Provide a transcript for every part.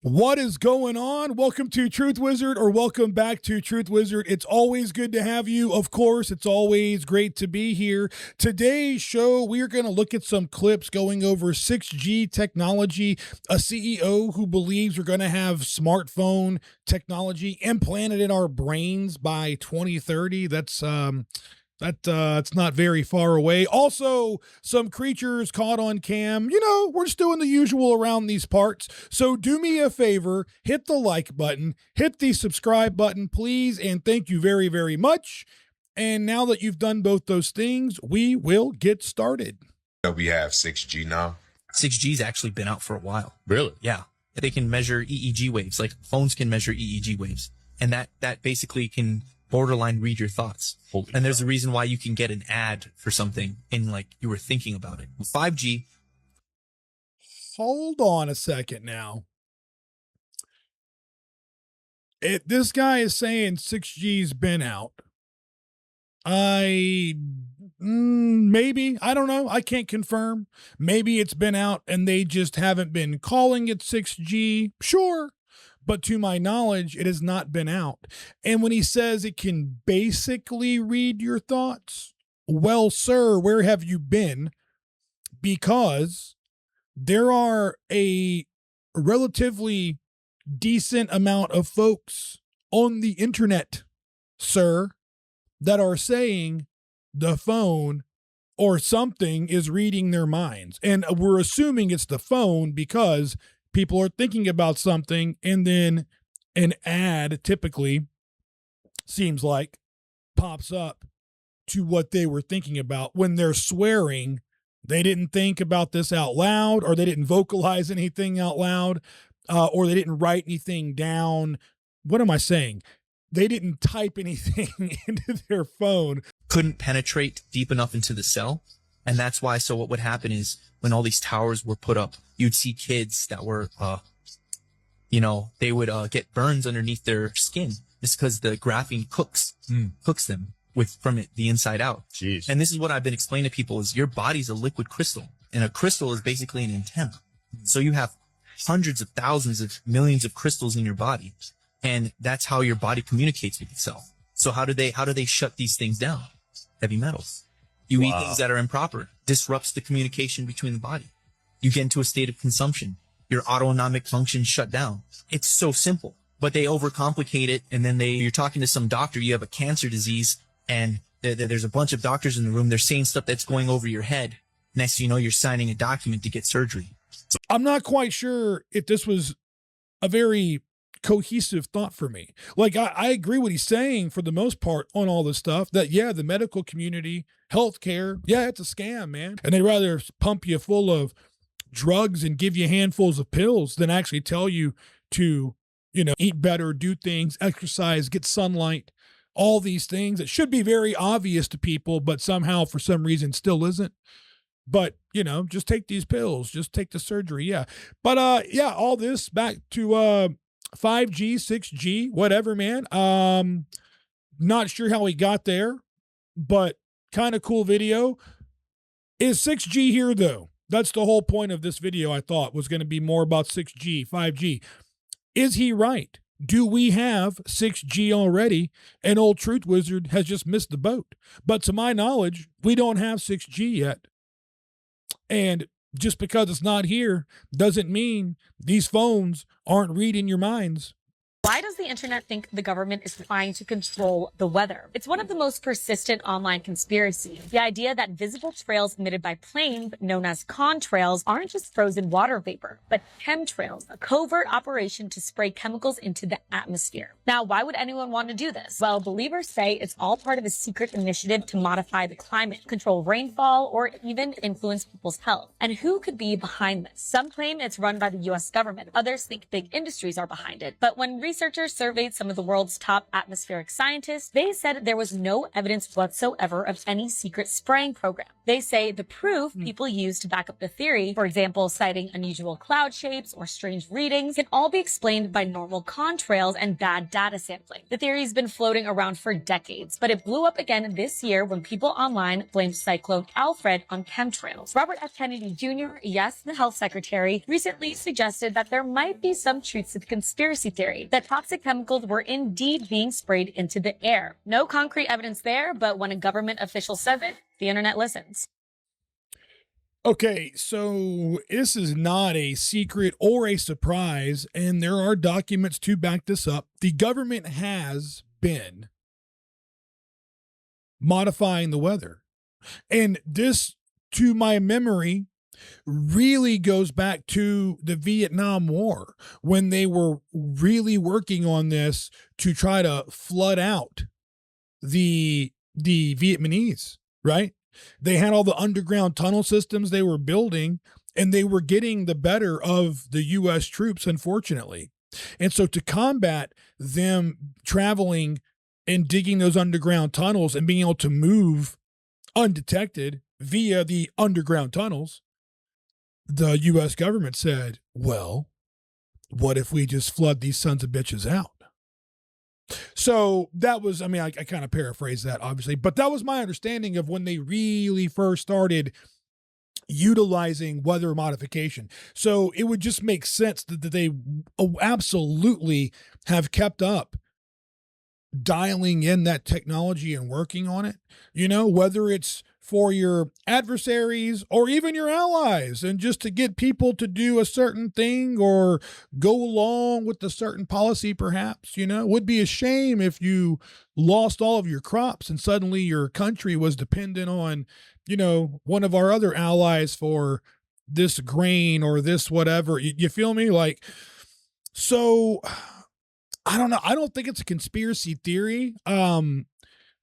What is going on? Welcome to Truth Wizard, or welcome back to Truth Wizard. It's always good to have you. Of course, it's always great to be here. Today's show, we are going to look at some clips going over 6G technology, a CEO who believes we're going to have smartphone technology implanted in our brains by 2030. It's not very far away. Also, some creatures caught on cam. You know, we're just doing the usual around these parts. So do me a favor, hit the like button, hit the subscribe button, please, and thank you very, very much. And now that you've done both those things, we will get started. We have 6G now. 6G's actually been out for a while. Really? Yeah. They can measure EEG waves, like phones can measure EEG waves. And that basically can borderline read your thoughts. And there's a reason why you can get an ad for something and like you were thinking about it. 5G. Hold on a second now. This guy is saying 6G's been out. Maybe, I don't know. I can't confirm. Maybe it's been out and they just haven't been calling it 6G. Sure. But to my knowledge, it has not been out. And when he says it can basically read your thoughts, well, sir, where have you been? Because there are a relatively decent amount of folks on the internet, sir, that are saying the phone or something is reading their minds. And we're assuming it's the phone because people are thinking about something, and then an ad typically seems like pops up to what they were thinking about. When they're swearing, they didn't think about this out loud, or they didn't vocalize anything out loud, or they didn't write anything down. What am I saying? They didn't type anything into their phone. Couldn't penetrate deep enough into the cell. And that's why, so what would happen is when all these towers were put up, you'd see kids that were, they would get burns underneath their skin. It's because the graphene cooks them from the inside out. Jeez. And this is what I've been explaining to people is your body's a liquid crystal, and a crystal is basically an antenna. So you have hundreds of thousands of millions of crystals in your body, and that's how your body communicates with itself. So how do they shut these things down? Heavy metals. You eat things that are improper, disrupts the communication between the body. You get into a state of consumption. Your autonomic functions shut down. It's so simple, but they overcomplicate it. And then you're talking to some doctor, you have a cancer disease, and there's a bunch of doctors in the room. They're saying stuff that's going over your head. Next thing you know, you're signing a document to get surgery. I'm not quite sure if this was a very cohesive thought for me. Like, I agree what he's saying for the most part on all this stuff, that, yeah, the medical community, healthcare, yeah, it's a scam, man. And they'd rather pump you full of drugs and give you handfuls of pills than actually tell you to, eat better, do things, exercise, get sunlight, all these things that should be very obvious to people, but somehow for some reason still isn't. But, just take these pills, just take the surgery. Yeah. But, yeah, all this back to, 5G, 6G, whatever, man. Not sure how he got there, but kind of cool video. Is 6G here, though? That's the whole point of this video, I thought, was going to be more about 6G, 5G. Is he right? Do we have 6G already? And old Truth Wizard has just missed the boat. But to my knowledge, we don't have 6G yet. And just because it's not here doesn't mean these phones aren't reading your minds. Why does the internet think the government is trying to control the weather? It's one of the most persistent online conspiracies. The idea that visible trails emitted by planes, known as contrails, aren't just frozen water vapor, but chemtrails, a covert operation to spray chemicals into the atmosphere. Now, why would anyone want to do this? Well, believers say it's all part of a secret initiative to modify the climate, control rainfall, or even influence people's health. And who could be behind this? Some claim it's run by the US government. Others think big industries are behind it. But when research researchers surveyed some of the world's top atmospheric scientists, they said there was no evidence whatsoever of any secret spraying program. They say the proof people use to back up the theory, for example, citing unusual cloud shapes or strange readings, can all be explained by normal contrails and bad data sampling. The theory's been floating around for decades, but it blew up again this year when people online blamed Cyclone Alfred on chemtrails. Robert F. Kennedy Jr., yes, the health secretary, recently suggested that there might be some truth to the conspiracy theory, that toxic chemicals were indeed being sprayed into the air. No concrete evidence there, but when a government official says it, the internet listens. Okay, so this is not a secret or a surprise, and there are documents to back this up. The government has been modifying the weather. And this, to my memory, really goes back to the Vietnam War when they were really working on this to try to flood out the Vietnamese, right? They had all the underground tunnel systems they were building, and they were getting the better of the U.S. troops, unfortunately. And so to combat them traveling and digging those underground tunnels and being able to move undetected via the underground tunnels, the U.S. government said, well, what if we just flood these sons of bitches out? So that was, I mean, I kind of paraphrase that, obviously, but that was my understanding of when they really first started utilizing weather modification. So it would just make sense that they absolutely have kept up dialing in that technology and working on it, you know, whether it's for your adversaries or even your allies, and just to get people to do a certain thing or go along with a certain policy, perhaps. You know, it would be a shame if you lost all of your crops and suddenly your country was dependent on, you know, one of our other allies for this grain or this whatever. You feel me? Like, so I don't know. I don't think it's a conspiracy theory.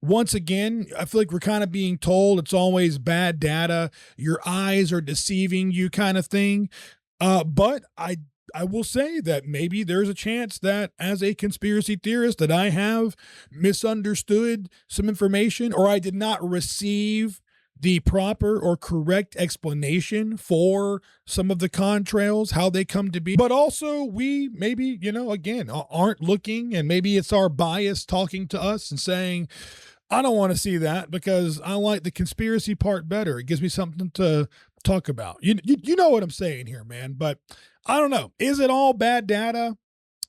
Once again, I feel like we're kind of being told it's always bad data. Your eyes are deceiving you, kind of thing. But I will say that maybe there's a chance that as a conspiracy theorist that I have misunderstood some information, or I did not receive the proper or correct explanation for some of the contrails, how they come to be. But also we maybe, you know, again, aren't looking, and maybe it's our bias talking to us and saying, I don't want to see that because I like the conspiracy part better. It gives me something to talk about. You know what I'm saying here, man. But I don't know. Is it all bad data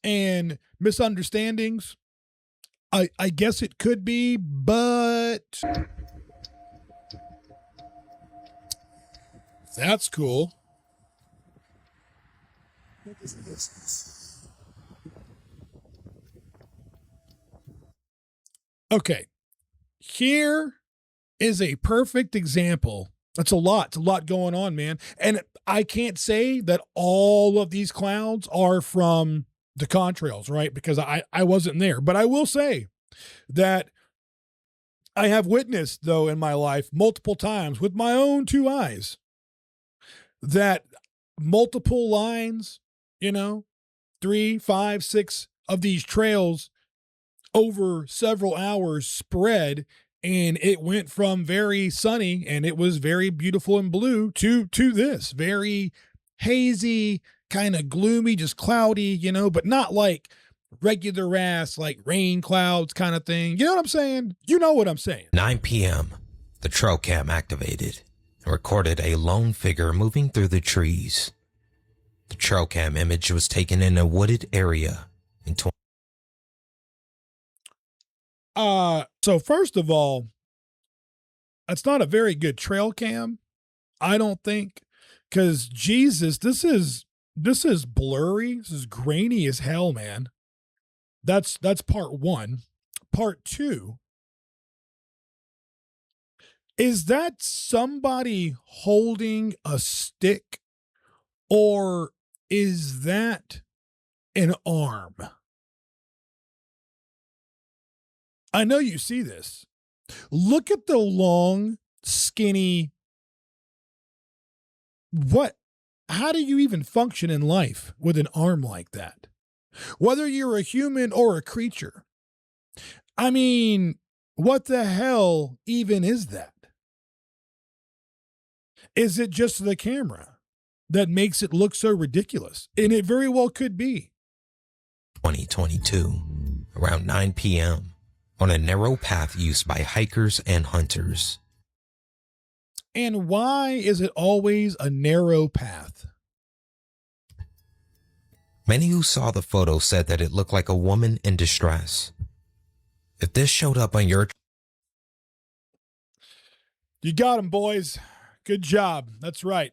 and misunderstandings? I guess it could be, but that's cool. Okay. Here is a perfect example. That's a lot. It's a lot going on, man. And I can't say that all of these clouds are from the contrails, right? Because I wasn't there. But I will say that I have witnessed, though, in my life multiple times with my own two eyes that multiple lines, you know, 3, 5, 6 of these trails over several hours spread, and it went from very sunny and it was very beautiful and blue to this very hazy, kind of gloomy, just cloudy, you know, but not like regular ass like rain clouds kind of thing. You know what I'm saying? You know what I'm saying. 9 p.m. The trail cam activated and recorded a lone figure moving through the trees. The trail cam image was taken in a wooded area in So first of all, that's not a very good trail cam, I don't think, because Jesus, this is blurry. This is grainy as hell, man. That's part one. Part two, is that somebody holding a stick, or is that an arm? I know you see this. Look at the long, skinny. How do you even function in life with an arm like that? whether you're a human or a creature. I mean, what the hell even is that? Is it just the camera that makes it look so ridiculous? And it very well could be. 2022, around 9 p.m., on a narrow path used by hikers and hunters. And why is it always a narrow path? Many who saw the photo said that it looked like a woman in distress. If this showed up on your... You got him, boys. Good job. That's right.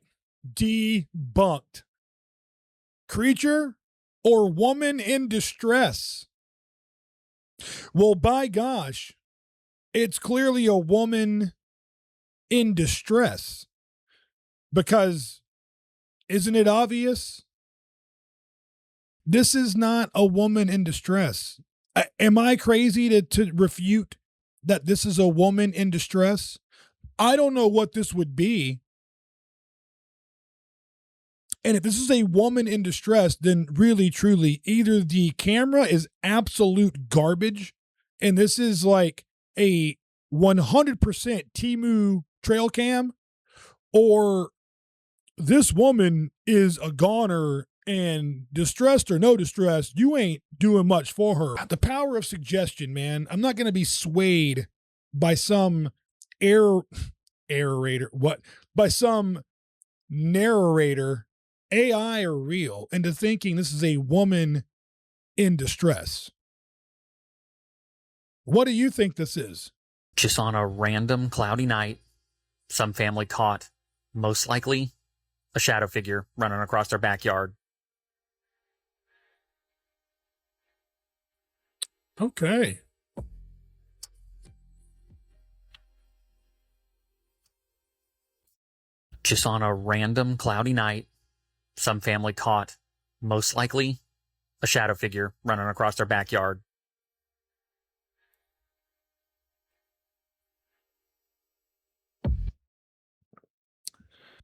Debunked. Creature or woman in distress? Well, by gosh, it's clearly a woman in distress. Because isn't it obvious? This is not a woman in distress. Am I crazy to refute that this is a woman in distress? I don't know what this would be. And if this is a woman in distress, then really, truly, either the camera is absolute garbage, and this is like a 100% Temu trail cam, or this woman is a goner, and distressed or no distress, you ain't doing much for her. The power of suggestion, man. I'm not going to be swayed by some by some narrator, AI or real, into thinking this is a woman in distress. What do you think this is? Just on a random cloudy night, some family caught, most likely, a shadow figure running across their backyard. Okay. Just on a random cloudy night, some family caught, most likely, a shadow figure running across their backyard.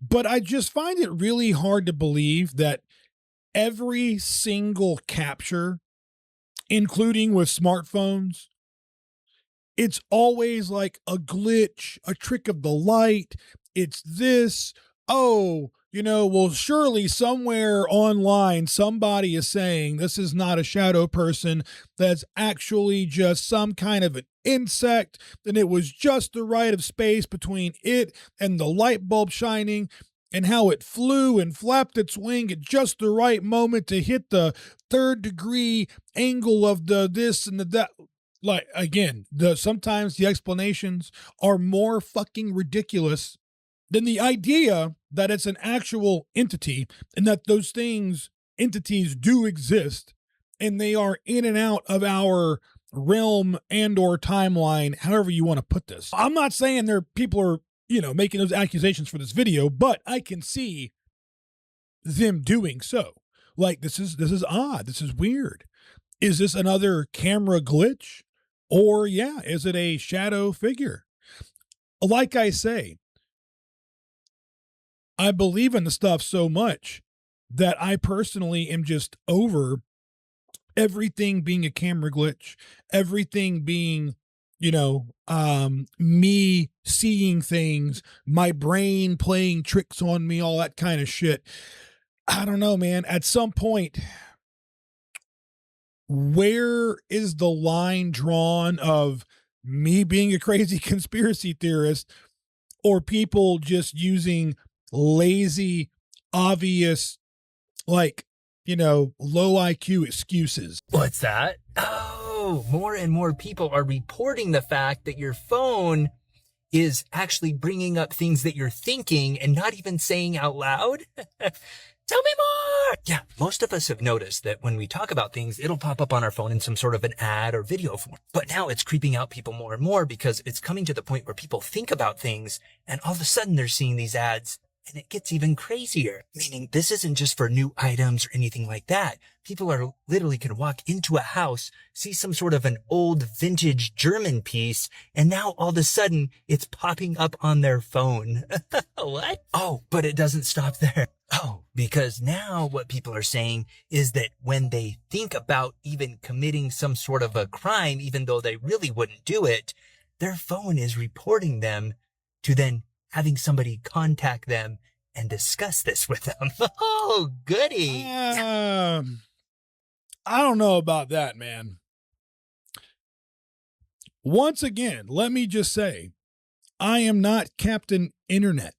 But I just find it really hard to believe that every single capture, including with smartphones, it's always like a glitch, a trick of the light. It's this. Oh, well, surely somewhere online, somebody is saying this is not a shadow person. That's actually just some kind of an insect. And it was just the right of space between it and the light bulb shining, and how it flew and flapped its wing at just the right moment to hit the 3rd degree angle of the this and the that. Like, again, sometimes the explanations are more fucking ridiculous than the idea that it's an actual entity, and that those entities do exist, and they are in and out of our realm and or timeline, however you want to put this. I'm not saying people are, making those accusations for this video, but I can see them doing so. Like, this is odd. This is weird. Is this another camera glitch? Or is it a shadow figure? Like I say, I believe in the stuff so much that I personally am just over everything being a camera glitch, everything being, me seeing things, my brain playing tricks on me, all that kind of shit. I don't know, man. At some point, where is the line drawn of me being a crazy conspiracy theorist or people just using lazy, obvious, low IQ excuses? What's that? Oh, more and more people are reporting the fact that your phone is actually bringing up things that you're thinking and not even saying out loud. Tell me more! Yeah, most of us have noticed that when we talk about things, it'll pop up on our phone in some sort of an ad or video form. But now it's creeping out people more and more because it's coming to the point where people think about things and all of a sudden they're seeing these ads And it gets even crazier, meaning this isn't just for new items or anything like that. People are literally going to walk into a house, see some sort of an old vintage German piece, and now all of a sudden it's popping up on their phone. What? Oh, but it doesn't stop there. Oh, because now what people are saying is that when they think about even committing some sort of a crime, even though they really wouldn't do it, their phone is reporting them to then having somebody contact them and discuss this with them. Oh, goody. I don't know about that, man. Once again, let me just say, I am not Captain Internet.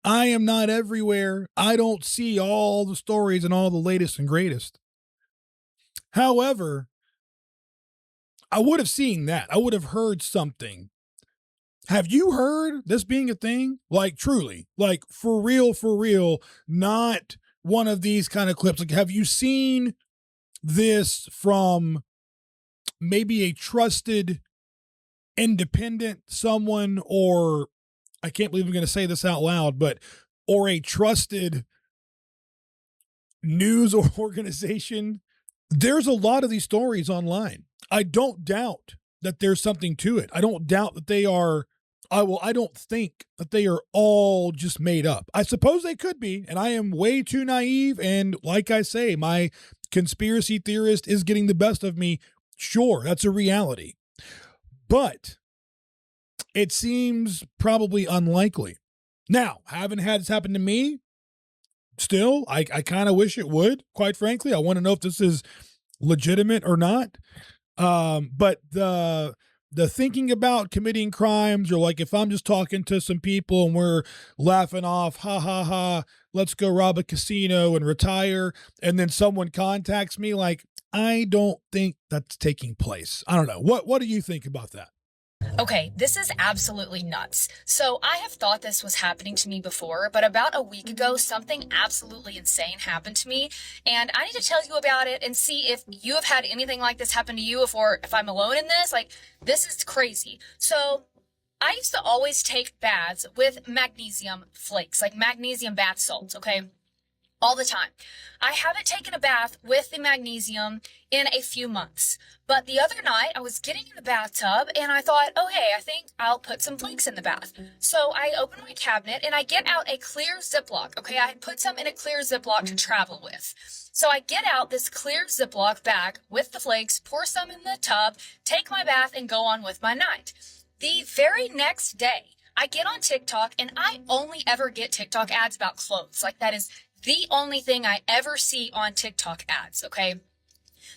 I am not everywhere. I don't see all the stories and all the latest and greatest. However, I would have seen that. I would have heard something. Have you heard this being a thing? Like, truly, like for real, not one of these kind of clips. Like, have you seen this from maybe a trusted, independent someone, or I can't believe I'm going to say this out loud, but, or a trusted news organization? There's a lot of these stories online. I don't doubt that there's something to it. I don't doubt that they are, I don't think that they are all just made up. I suppose they could be, and I am way too naive. And like I say, my conspiracy theorist is getting the best of me. Sure, that's a reality. But it seems probably unlikely. Now, haven't had this happen to me. Still, I kind of wish it would, quite frankly. I want to know if this is legitimate or not. But the thinking about committing crimes, or like if I'm just talking to some people and we're laughing off, ha ha ha, let's go rob a casino and retire, and then someone contacts me, like, I don't think that's taking place. I don't know. What do you think about that? Okay, this is absolutely nuts. So I have thought this was happening to me before, but about a week ago, something absolutely insane happened to me, and I need to tell you about it and see if you have had anything like this happen to you, if I'm alone in this. Like, this is crazy. So I used to always take baths with magnesium flakes, like magnesium bath salts, okay? All the time. I haven't taken a bath with the magnesium in a few months. But the other night, I was getting in the bathtub and I thought, oh, hey, I think I'll put some flakes in the bath. So I open my cabinet and I get out a clear Ziploc. Okay, I had put some in a clear Ziploc to travel with. So I get out this clear Ziploc bag with the flakes, pour some in the tub, take my bath, and go on with my night. The very next day, I get on TikTok, and I only ever get TikTok ads about clothes. Like, that is the only thing I ever see on TikTok ads, okay?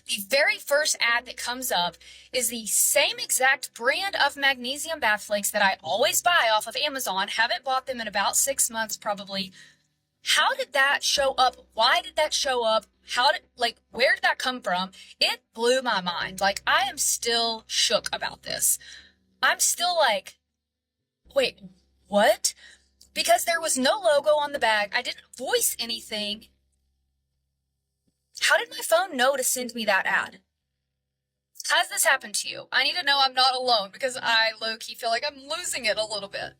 The very first ad that comes up is the same exact brand of magnesium bath flakes that I always buy off of Amazon. Haven't bought them in about 6 months, probably. How did that show up? Why did that show up? Where did that come from? It blew my mind. Like, I am still shook about this. I'm still like, wait, what? Because there was no logo on the bag. I didn't voice anything. How did my phone know to send me that ad? Has this happened to you? I need to know I'm not alone, because I low-key feel like I'm losing it a little bit.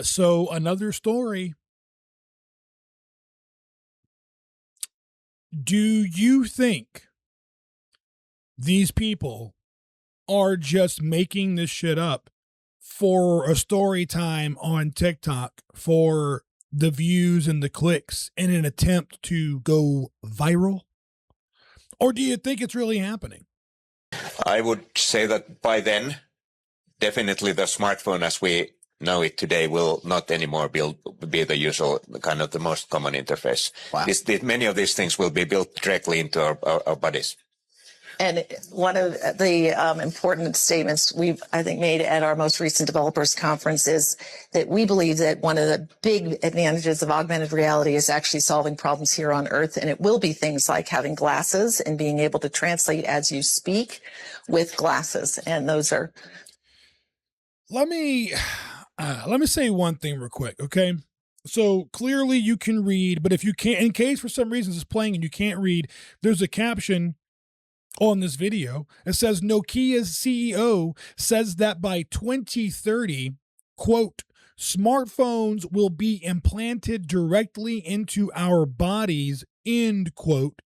So another story. Do you think these people are just making this shit up for a story time on TikTok, for the views and the clicks, in an attempt to go viral? Or do you think it's really happening? I would say that by then, definitely the smartphone as we know it today will not anymore be the usual, kind of the most common interface. Wow. Many of these things will be built directly into our bodies. And one of the important statements we've, I think, made at our most recent developers conference is that we believe that one of the big advantages of augmented reality is actually solving problems here on Earth. And it will be things like having glasses and being able to translate as you speak with glasses. And those are. Let me say one thing real quick, okay? So clearly you can read, but if you can't, in case for some reason it's playing and you can't read, there's a caption on this video. It says Nokia's CEO says that by 2030, quote, smartphones will be implanted directly into our bodies, end quote,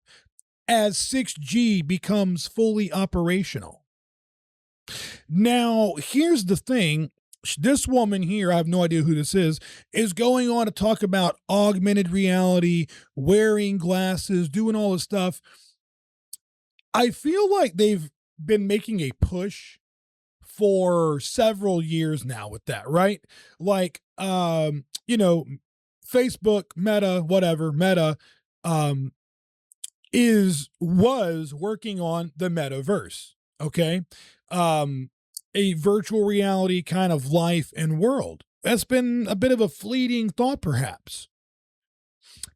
as 6G becomes fully operational. Now, here's the thing. This woman here, I have no idea who this is going on to talk about augmented reality, wearing glasses, doing all this stuff. I feel like they've been making a push for several years now with that, right? Like, you know, Facebook, Meta, whatever, Meta, was working on the metaverse. Okay. A virtual reality kind of life and world. That's been a bit of a fleeting thought, perhaps.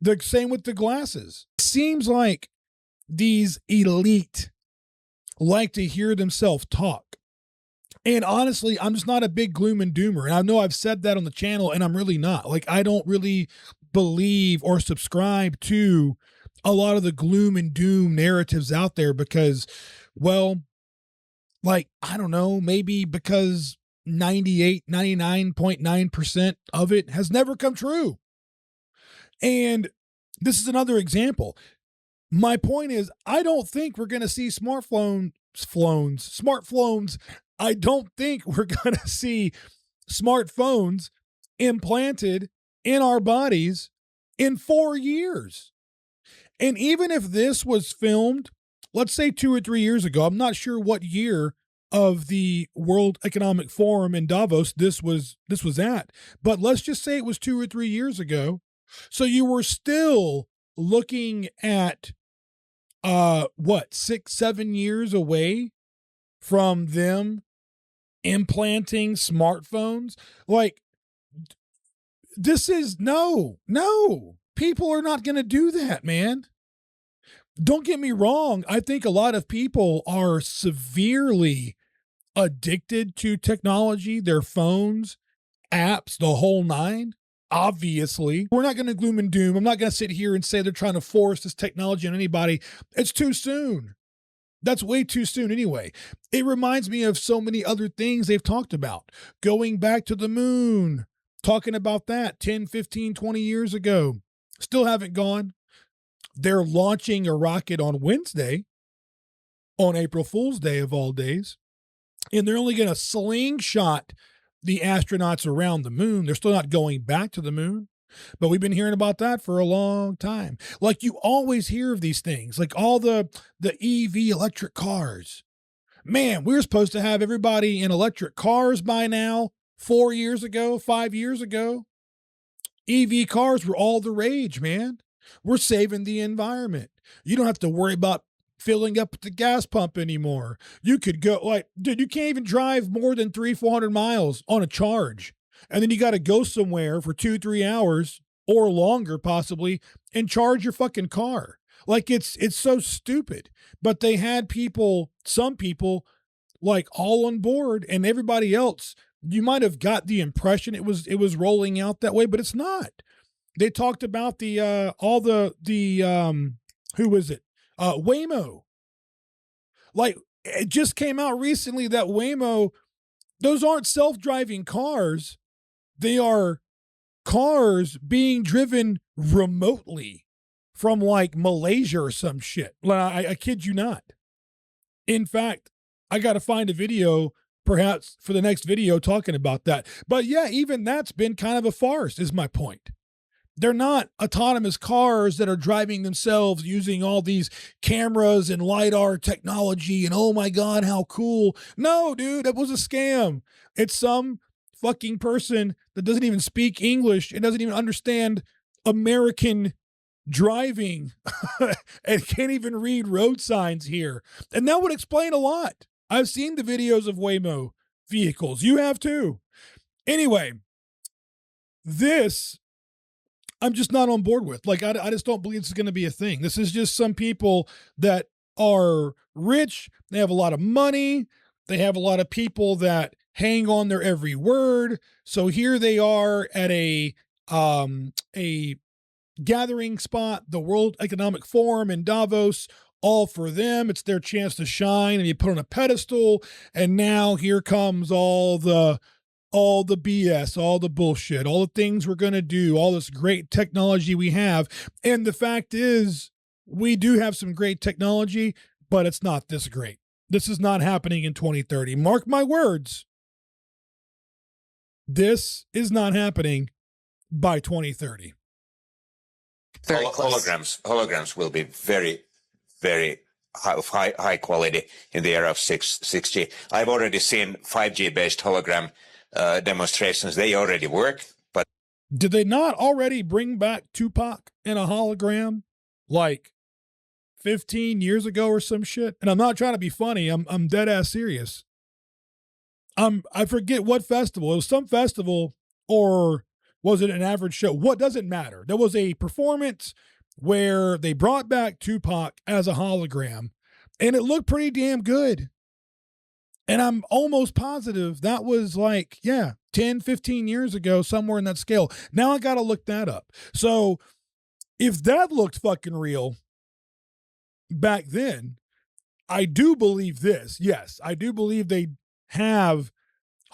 The same with the glasses. Seems like these elite like to hear themselves talk. And honestly, I'm just not a big gloom and doomer. And I know I've said that on the channel, and I'm really not. Like, I don't really believe or subscribe to a lot of the gloom and doom narratives out there because, well, like, I don't know, maybe because 99.9% of it has never come true. And this is another example. My point is, I don't think we're going to see smartphones. I don't think we're going to see smartphones implanted in our bodies in 4 years. And even if this was filmed, let's say 2 or 3 years ago, I'm not sure what year of the World Economic Forum in Davos this was at, but let's just say it was 2 or 3 years ago. So you were still looking at 6, 7 years away from them implanting smartphones. Like, this is no, people are not going to do that, man. Don't get me wrong. I think a lot of people are severely addicted to technology, their phones, apps, the whole nine. Obviously, we're not going to gloom and doom. I'm not going to sit here and say they're trying to force this technology on anybody. It's too soon. That's way too soon anyway. It reminds me of so many other things they've talked about. Going back to the moon, talking about that 10, 15, 20 years ago. Still haven't gone. They're launching a rocket on Wednesday, on April Fool's Day of all days, and they're only going to slingshot the astronauts around the moon. They're still not going back to the moon, but we've been hearing about that for a long time. Like, you always hear of these things, like all the EV electric cars. Man, we were supposed to have everybody in electric cars by now, 4 years ago, 5 years ago. EV cars were all the rage, man. We're saving the environment. You don't have to worry about filling up at the gas pump anymore. You could go, like, dude, you can't even drive more than 300-400 miles on a charge. And then you got to go somewhere for 2-3 hours or longer, possibly, and charge your fucking car. Like, it's so stupid. But they had some people, like, all on board, and everybody else, you might have got the impression it was rolling out that way, but it's not. They talked about who was it? Waymo. Like, it just came out recently that Waymo, those aren't self-driving cars. They are cars being driven remotely from, like, Malaysia or some shit. I kid you not. In fact, I got to find a video perhaps for the next video talking about that. But yeah, even that's been kind of a farce, is my point. They're not autonomous cars that are driving themselves using all these cameras and LiDAR technology and, oh my God, how cool. No, dude, that was a scam. It's some fucking person that doesn't even speak English and doesn't even understand American driving and can't even read road signs here. And that would explain a lot. I've seen the videos of Waymo vehicles. You have too. Anyway, this I'm just not on board with. Like, I just don't believe this is going to be a thing. This is just some people that are rich. They have a lot of money. They have a lot of people that hang on their every word. So here they are at a gathering spot, the World Economic Forum in Davos, all for them. It's their chance to shine and be put on a pedestal. And now here comes all the all the BS, all the bullshit, all the things we're going to do, all this great technology we have. And the fact is, we do have some great technology, but it's not this great. This is not happening in 2030. Mark my words. This is not happening by 2030. Holograms will be very, very high quality in the era of 6G. I've already seen 5G based hologram demonstrations. They already work, but did they not already bring back Tupac in a hologram like 15 years ago or some shit? And I'm not trying to be funny. I'm dead ass serious. I forget what festival. It was some festival, or was it an average show? What doesn't matter. There was a performance where they brought back Tupac as a hologram, and it looked pretty damn good. And I'm almost positive that was like, 10, 15 years ago, somewhere in that scale. Now I got to look that up. So if that looked fucking real back then, I do believe this. Yes, I do believe they have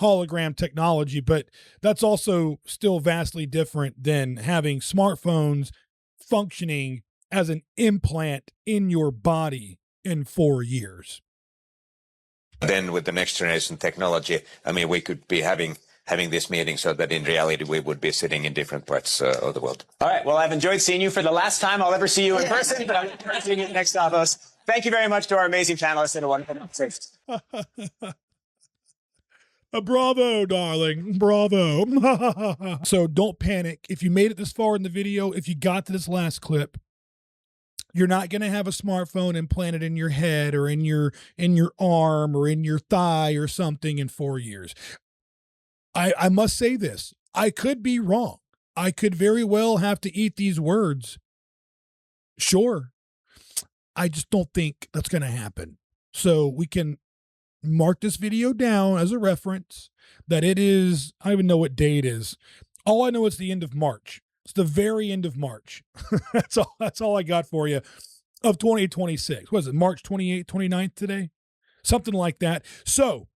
hologram technology, but that's also still vastly different than having smartphones functioning as an implant in your body in 4 years. Then with the next generation technology, I mean, we could be having this meeting so that in reality we would be sitting in different parts of the world. All right. Well, I've enjoyed seeing you for the last time I'll ever see you in person, but I'm looking forward to seeing you at next Davos. Thank you very much to our amazing panelists and a wonderful conversation. Bravo, darling. Bravo. So don't panic. If you made it this far in the video, if you got to this last clip, you're not going to have a smartphone implanted in your head or in your arm or in your thigh or something in 4 years. I must say this. I could be wrong. I could very well have to eat these words. Sure. I just don't think that's going to happen. So we can mark this video down as a reference that it is, I don't even know what day it is. All I know is the end of March. It's the very end of March. That's all I got for you of 2026. What is it, March 28th, 29th today? Something like that. So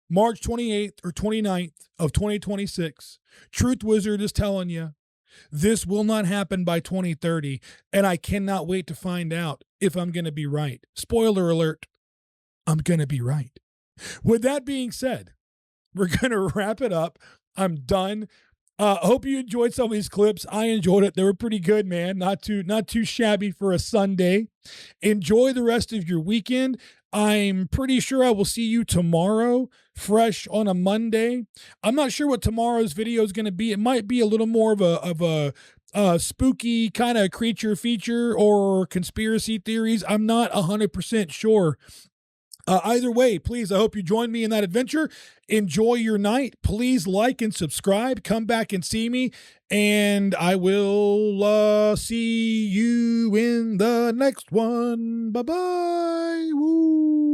March 28th or 29th of 2026, Truth Wizard is telling you this will not happen by 2030, and I cannot wait to find out if I'm going to be right. Spoiler alert, I'm going to be right. With that being said, we're going to wrap it up. I'm done. Hope you enjoyed some of these clips. I enjoyed it. They were pretty good, man. Not too shabby for a Sunday. Enjoy the rest of your weekend. I'm pretty sure I will see you tomorrow, fresh on a Monday. I'm not sure what tomorrow's video is going to be. It might be a little more of a spooky kind of creature feature or conspiracy theories. I'm not 100% sure. Either way, please, I hope you join me in that adventure. Enjoy your night. Please like and subscribe. Come back and see me, and I will see you in the next one. Bye-bye. Woo.